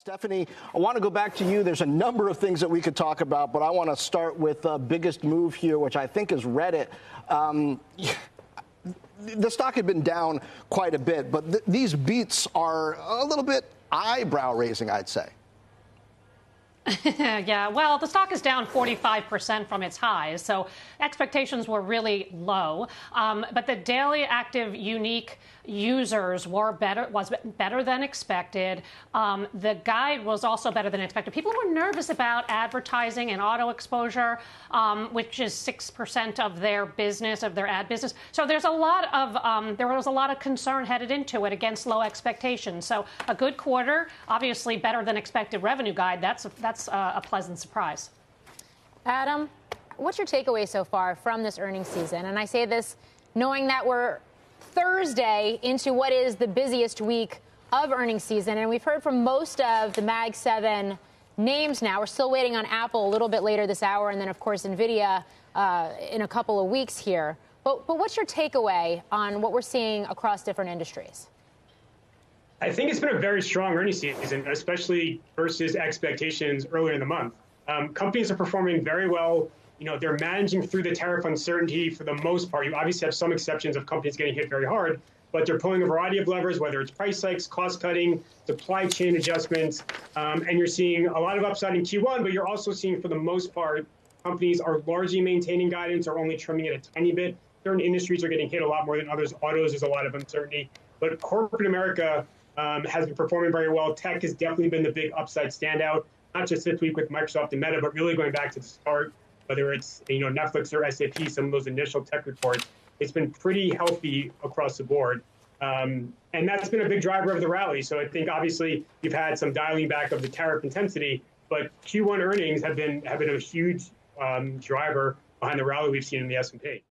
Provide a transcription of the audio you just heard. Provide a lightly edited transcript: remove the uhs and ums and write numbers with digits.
Stephanie, I want to go back to you. There's a number of things that we could talk about, but I want to start with the biggest move here, which I think is Reddit. The stock had been down quite a bit, but these beats are a little bit eyebrow-raising, I'd say. Yeah, well, the stock is down 45% from its highs, so expectations were really low. But the daily active unique users was better than expected. The guide was also better than expected. People were nervous about advertising and auto exposure, which is 6% of their business, of their ad business. So there's a lot of there was a lot of concern headed into it against low expectations. So a good quarter, obviously better than expected revenue guide. That's a pleasant surprise. Adam, what's your takeaway so far from this earnings season? And I say this knowing that we're Thursday into what is the busiest week of earnings season, and we've heard from most of the Mag 7 names now. We're still waiting on Apple a little bit later this hour, and then, of course, NVIDIA in a couple of weeks here. But what's your takeaway on what we're seeing across different industries? I think it's been a very strong earnings season, especially versus expectations earlier in the month. Companies are performing very well. You know, they're managing through the tariff uncertainty for the most part. You obviously have some exceptions of companies getting hit very hard, but they're pulling a variety of levers, whether it's price hikes, cost cutting, supply chain adjustments, and you're seeing a lot of upside in Q1, but you're also seeing, for the most part, companies are largely maintaining guidance or only trimming it a tiny bit. Certain industries are getting hit a lot more than others. Autos, there's a lot of uncertainty, but corporate America has been performing very well. Tech has definitely been the big upside standout, not just this week with Microsoft and Meta, but really going back to the start, whether it's Netflix or SAP, some of those initial tech reports. It's been pretty healthy across the board. And that's been a big driver of the rally. So I think obviously you've had some dialing back of the tariff intensity, but Q1 earnings have been a huge driver behind the rally we've seen in the S&P.